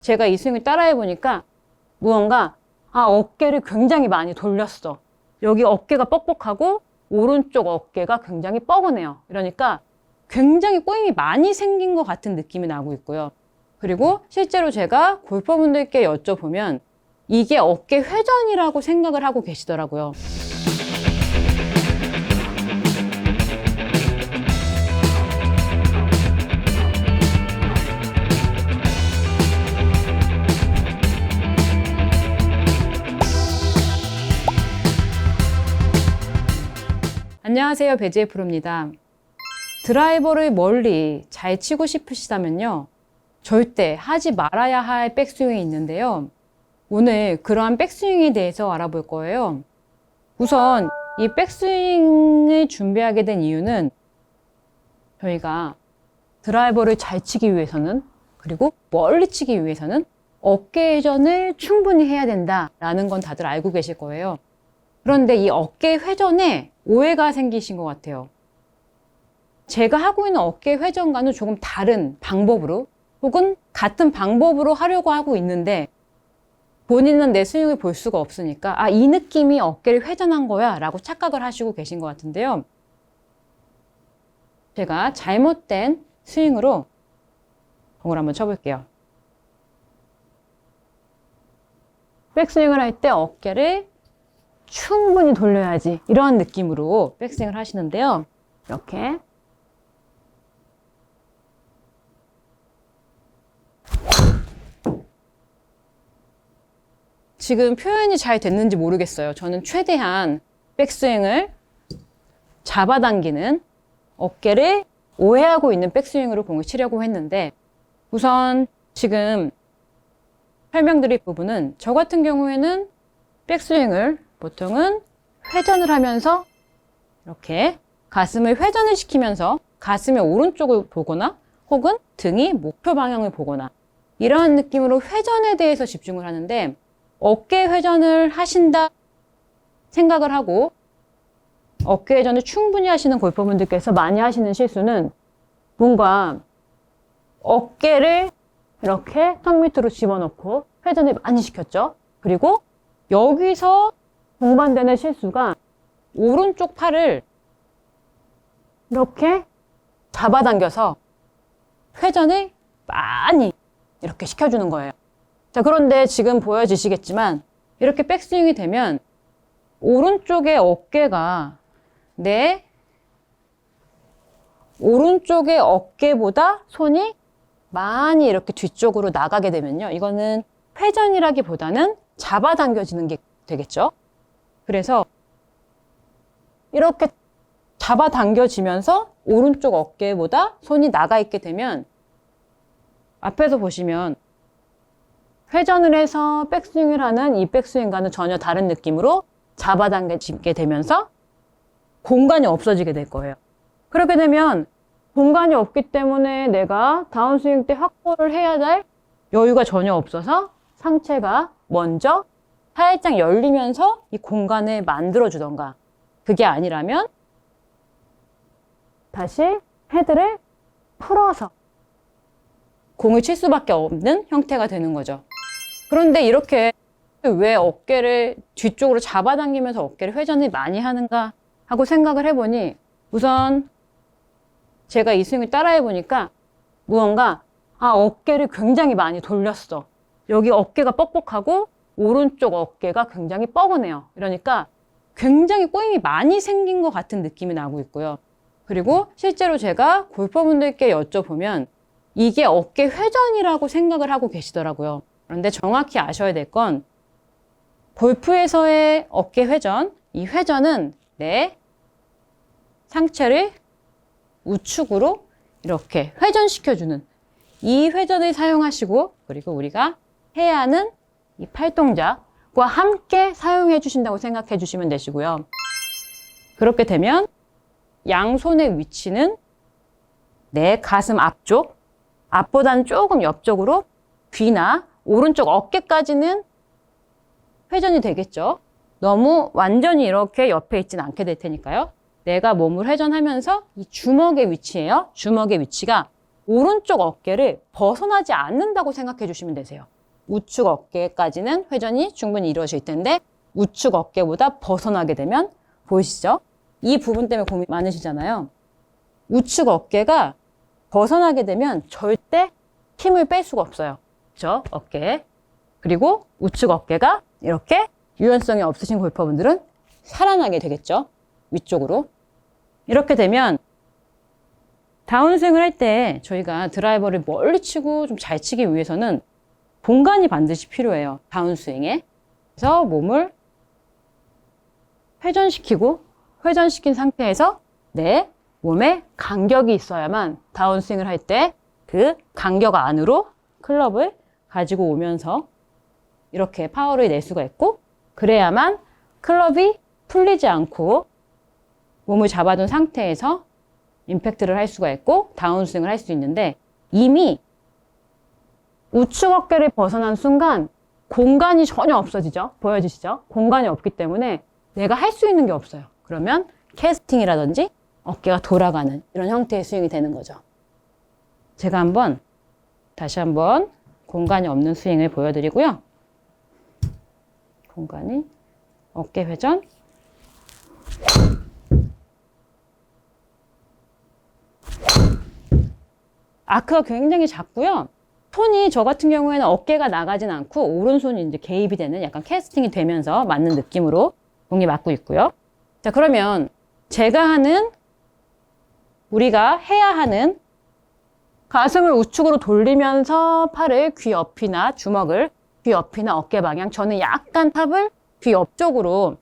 제가 이 스윙을 따라해 보니까 무언가 어깨를 굉장히 많이 돌렸어. 여기 어깨가 뻑뻑하고 오른쪽 어깨가 굉장히 뻐근해요. 이러니까 굉장히 꼬임이 많이 생긴 것 같은 느낌이 나고 있고요. 그리고 실제로 제가 골퍼분들께 여쭤보면 이게 어깨 회전이라고 생각을 하고 계시더라고요. 안녕하세요, 배지혜 프로입니다. 드라이버를 멀리 잘 치고 싶으시다면요, 절대 하지 말아야 할 백스윙이 있는데요. 오늘 그러한 백스윙에 대해서 알아볼 거예요. 우선 이 백스윙을 준비하게 된 이유는 저희가 드라이버를 잘 치기 위해서는, 그리고 멀리 치기 위해서는 어깨 회전을 충분히 해야 된다라는 건 다들 알고 계실 거예요. 그런데 이 어깨 회전에 오해가 생기신 것 같아요. 제가 하고 있는 어깨 회전과는 조금 다른 방법으로 혹은 같은 방법으로 하려고 하고 있는데 본인은 내 스윙을 볼 수가 없으니까 이 느낌이 어깨를 회전한 거야 라고 착각을 하시고 계신 것 같은데요. 제가 잘못된 스윙으로 공을 한번 쳐볼게요. 백스윙을 할 때 어깨를 충분히 돌려야지, 이런 느낌으로 백스윙을 하시는데요. 이렇게 지금 표현이 잘 됐는지 모르겠어요. 저는 최대한 백스윙을 잡아당기는, 어깨를 오해하고 있는 백스윙으로 공을 치려고 했는데, 우선 지금 설명드릴 부분은 저 같은 경우에는 백스윙을 보통은 회전을 하면서 이렇게 가슴을 회전을 시키면서 가슴의 오른쪽을 보거나 혹은 등이 목표 방향을 보거나 이러한 느낌으로 회전에 대해서 집중을 하는데, 어깨 회전을 하신다 생각을 하고 어깨 회전을 충분히 하시는 골퍼분들께서 많이 하시는 실수는 뭔가 어깨를 이렇게 턱 밑으로 집어넣고 회전을 많이 시켰죠. 그리고 여기서 동반되는 실수가 오른쪽 팔을 이렇게 잡아당겨서 회전을 많이 이렇게 시켜주는 거예요. 자, 그런데 지금 보여지시겠지만 이렇게 백스윙이 되면 오른쪽의 어깨가 내 오른쪽의 어깨보다 손이 많이 이렇게 뒤쪽으로 나가게 되면요, 이거는 회전이라기보다는 잡아당겨지는 게 되겠죠. 그래서 이렇게 잡아당겨지면서 오른쪽 어깨보다 손이 나가 있게 되면 앞에서 보시면 회전을 해서 백스윙을 하는 이 백스윙과는 전혀 다른 느낌으로 잡아당겨지게 되면서 공간이 없어지게 될 거예요. 그렇게 되면 공간이 없기 때문에 내가 다운스윙 때 확보를 해야 될 여유가 전혀 없어서 상체가 먼저 살짝 열리면서 이 공간을 만들어주던가, 그게 아니라면 다시 헤드를 풀어서 공을 칠 수밖에 없는 형태가 되는 거죠. 그런데 이렇게 왜 어깨를 뒤쪽으로 잡아당기면서 어깨를 회전을 많이 하는가 하고 생각을 해보니, 우선 제가 이 스윙을 따라해 보니까 무언가 어깨를 굉장히 많이 돌렸어. 여기 어깨가 뻑뻑하고 오른쪽 어깨가 굉장히 뻐근해요. 이러니까 굉장히 꼬임이 많이 생긴 것 같은 느낌이 나고 있고요. 그리고 실제로 제가 골퍼분들께 여쭤보면 이게 어깨 회전이라고 생각을 하고 계시더라고요. 그런데 정확히 아셔야 될 건 골프에서의 어깨 회전, 이 회전은 내 상체를 우측으로 이렇게 회전시켜주는 이 회전을 사용하시고, 그리고 우리가 해야 하는 이 팔 동작과 함께 사용해 주신다고 생각해 주시면 되시고요. 그렇게 되면 양손의 위치는 내 가슴 앞쪽, 앞보다는 조금 옆쪽으로 귀나 오른쪽 어깨까지는 회전이 되겠죠. 너무 완전히 이렇게 옆에 있지는 않게 될 테니까요. 내가 몸을 회전하면서 이 주먹의 위치예요. 주먹의 위치가 오른쪽 어깨를 벗어나지 않는다고 생각해 주시면 되세요. 우측 어깨까지는 회전이 충분히 이루어질 텐데 우측 어깨보다 벗어나게 되면 보이시죠? 이 부분 때문에 고민 많으시잖아요. 우측 어깨가 벗어나게 되면 절대 힘을 뺄 수가 없어요. 그렇죠? 어깨에. 그리고 우측 어깨가 이렇게 유연성이 없으신 골퍼분들은 살아나게 되겠죠. 위쪽으로. 이렇게 되면 다운스윙을 할 때 저희가 드라이버를 멀리 치고 좀 잘 치기 위해서는 공간이 반드시 필요해요. 다운스윙에. 그래서 몸을 회전시킨 상태에서 내 몸에 간격이 있어야만 다운스윙을 할 때 그 간격 안으로 클럽을 가지고 오면서 이렇게 파워를 낼 수가 있고, 그래야만 클럽이 풀리지 않고 몸을 잡아둔 상태에서 임팩트를 할 수가 있고 다운스윙을 할 수 있는데, 이미 우측 어깨를 벗어난 순간 공간이 전혀 없어지죠. 보여지시죠? 공간이 없기 때문에 내가 할 수 있는 게 없어요. 그러면 캐스팅이라든지 어깨가 돌아가는 이런 형태의 스윙이 되는 거죠. 제가 다시 한번 공간이 없는 스윙을 보여드리고요. 공간이 어깨 회전, 아크가 굉장히 작고요. 손이 저 같은 경우에는 어깨가 나가진 않고 오른손이 이제 개입이 되는 약간 캐스팅이 되면서 맞는 느낌으로 공이 맞고 있고요. 자, 그러면 우리가 해야 하는 가슴을 우측으로 돌리면서 팔을 귀 옆이나 주먹을 귀 옆이나 어깨 방향, 저는 약간 탑을 귀 옆쪽으로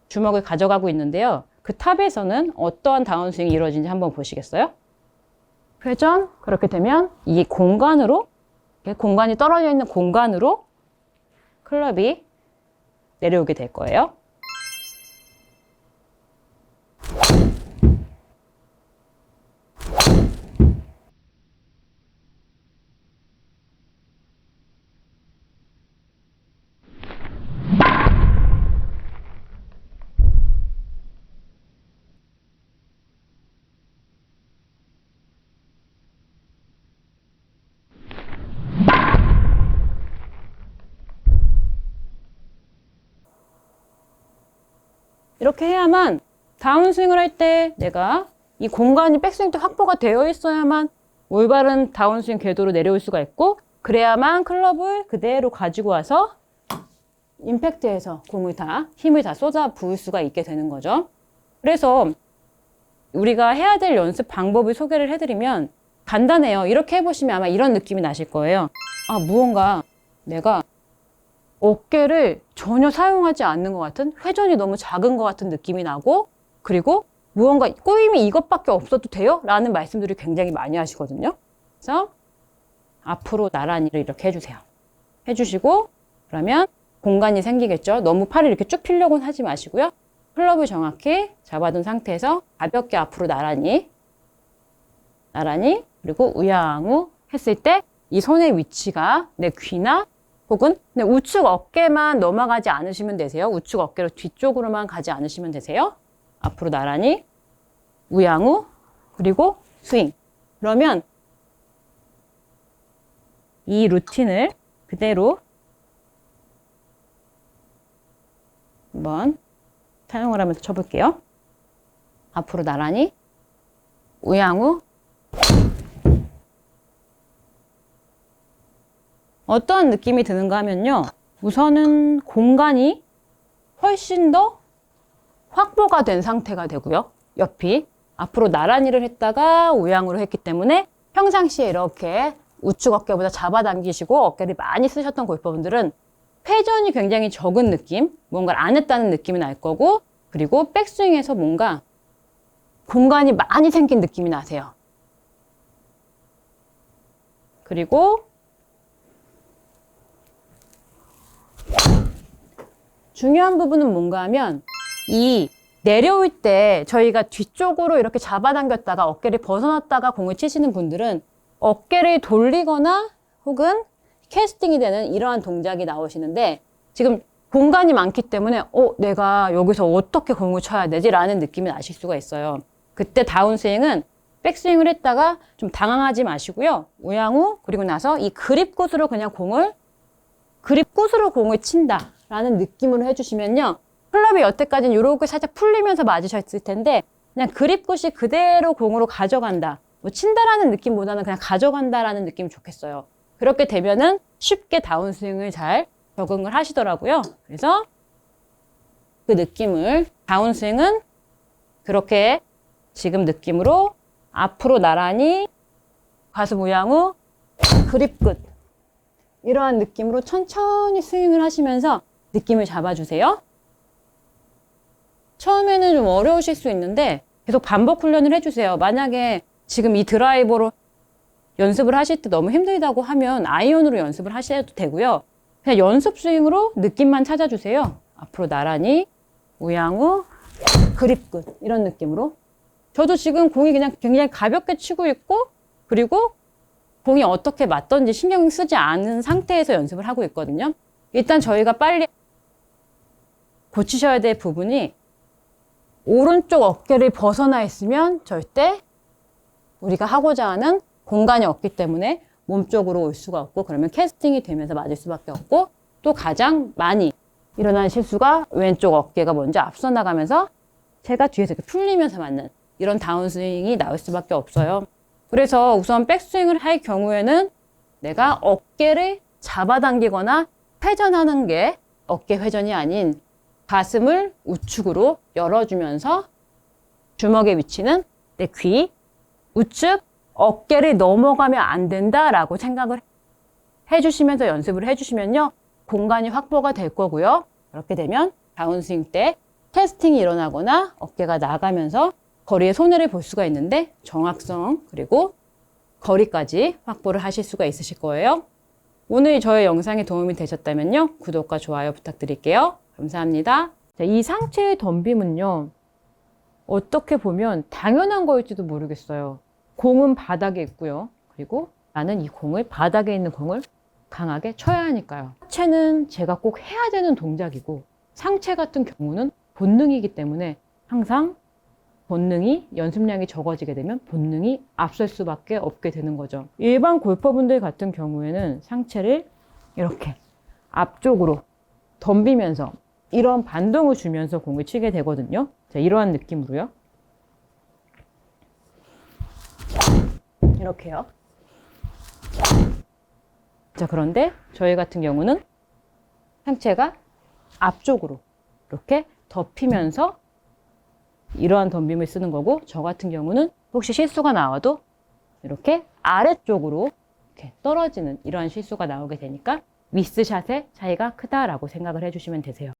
주먹을 가져가고 있는데요. 그 탑에서는 어떠한 다운스윙이 이루어지는지 한번 보시겠어요? 회전, 그렇게 되면 이 공간이 떨어져 있는 공간으로 클럽이 내려오게 될 거예요. 이렇게 해야만 다운스윙을 할 때 내가 이 공간이 백스윙 때 확보가 되어 있어야만 올바른 다운스윙 궤도로 내려올 수가 있고, 그래야만 클럽을 그대로 가지고 와서 임팩트해서 힘을 다 쏟아 부을 수가 있게 되는 거죠. 그래서 우리가 해야 될 연습 방법을 소개를 해드리면 간단해요. 이렇게 해보시면 아마 이런 느낌이 나실 거예요. 무언가 내가 어깨를 전혀 사용하지 않는 것 같은, 회전이 너무 작은 것 같은 느낌이 나고, 그리고 무언가 꼬임이 이것밖에 없어도 돼요? 라는 말씀들이 굉장히 많이 하시거든요. 그래서 앞으로 나란히를 이렇게 해주세요. 해주시고, 그러면 공간이 생기겠죠. 너무 팔을 이렇게 쭉 펴려고는 하지 마시고요. 클럽을 정확히 잡아둔 상태에서 가볍게 앞으로 나란히, 그리고 우양우 했을 때 이 손의 위치가 내 귀나 혹은 우측 어깨만 넘어가지 않으시면 되세요. 우측 어깨로 뒤쪽으로만 가지 않으시면 되세요. 앞으로 나란히, 우양우, 그리고 스윙. 그러면 이 루틴을 그대로 한번 사용을 하면서 쳐볼게요. 앞으로 나란히, 우양우. 어떠한 느낌이 드는가 하면요. 우선은 공간이 훨씬 더 확보가 된 상태가 되고요. 옆이 앞으로 나란히를 했다가 우양으로 했기 때문에 평상시에 이렇게 우측 어깨보다 잡아당기시고 어깨를 많이 쓰셨던 골퍼분들은 회전이 굉장히 적은 느낌, 뭔가를 안 했다는 느낌이 날 거고, 그리고 백스윙에서 뭔가 공간이 많이 생긴 느낌이 나세요. 그리고 중요한 부분은 뭔가 하면 이 내려올 때 저희가 뒤쪽으로 이렇게 잡아당겼다가 어깨를 벗어났다가 공을 치시는 분들은 어깨를 돌리거나 혹은 캐스팅이 되는 이러한 동작이 나오시는데, 지금 공간이 많기 때문에 내가 여기서 어떻게 공을 쳐야 되지? 라는 느낌이 나실 수가 있어요. 그때 다운스윙은 백스윙을 했다가 좀 당황하지 마시고요. 우양우 그리고 나서 이 그립굿으로 그냥 그립굿으로 공을 친다라는 느낌으로 해주시면요. 클럽이 여태까지는 이렇게 살짝 풀리면서 맞으셨을 텐데 그냥 그립굿이 그대로 공으로 가져간다. 뭐 친다라는 느낌보다는 그냥 가져간다라는 느낌이 좋겠어요. 그렇게 되면은 쉽게 다운스윙을 잘 적응을 하시더라고요. 그래서 그 느낌을 다운스윙은 그렇게 지금 느낌으로 앞으로 나란히 가슴 우양우 그립굿 이러한 느낌으로 천천히 스윙을 하시면서 느낌을 잡아주세요. 처음에는 좀 어려우실 수 있는데 계속 반복 훈련을 해주세요. 만약에 지금 이 드라이버로 연습을 하실 때 너무 힘들다고 하면 아이언으로 연습을 하셔도 되고요. 그냥 연습 스윙으로 느낌만 찾아주세요. 앞으로 나란히 우양우 그립굿 이런 느낌으로. 저도 지금 공이 그냥 굉장히 가볍게 치고 있고 그리고 공이 어떻게 맞던지 신경 쓰지 않은 상태에서 연습을 하고 있거든요. 일단 저희가 빨리 고치셔야 될 부분이 오른쪽 어깨를 벗어나 있으면 절대 우리가 하고자 하는 공간이 없기 때문에 몸쪽으로 올 수가 없고 그러면 캐스팅이 되면서 맞을 수밖에 없고 또 가장 많이 일어나는 실수가 왼쪽 어깨가 먼저 앞서 나가면서 제가 뒤에서 이렇게 풀리면서 맞는 이런 다운스윙이 나올 수밖에 없어요. 그래서 우선 백스윙을 할 경우에는 내가 어깨를 잡아당기거나 회전하는 게 어깨 회전이 아닌 가슴을 우측으로 열어주면서 주먹의 위치는 내 귀, 우측, 어깨를 넘어가면 안 된다라고 생각을 해주시면서 연습을 해주시면요. 공간이 확보가 될 거고요. 그렇게 되면 다운스윙 때 캐스팅이 일어나거나 어깨가 나가면서 거리에 손해를 볼 수가 있는데 정확성 그리고 거리까지 확보를 하실 수가 있으실 거예요. 오늘 저의 영상이 도움이 되셨다면요. 구독과 좋아요 부탁드릴게요. 감사합니다. 자, 이 상체의 덤빔은요. 어떻게 보면 당연한 거일지도 모르겠어요. 공은 바닥에 있고요. 그리고 나는 이 공을 바닥에 있는 공을 강하게 쳐야 하니까요. 하체는 제가 꼭 해야 되는 동작이고 상체 같은 경우는 본능이기 때문에 항상 본능이 연습량이 적어지게 되면 본능이 앞설 수밖에 없게 되는 거죠. 일반 골퍼분들 같은 경우에는 상체를 이렇게 앞쪽으로 덤비면서 이런 반동을 주면서 공을 치게 되거든요. 자, 이러한 느낌으로요. 이렇게요. 자, 그런데 저희 같은 경우는 상체가 앞쪽으로 이렇게 덮이면서 이러한 덤빔을 쓰는 거고 저 같은 경우는 혹시 실수가 나와도 이렇게 아래쪽으로 이렇게 떨어지는 이러한 실수가 나오게 되니까 미스샷의 차이가 크다라고 생각을 해주시면 되세요.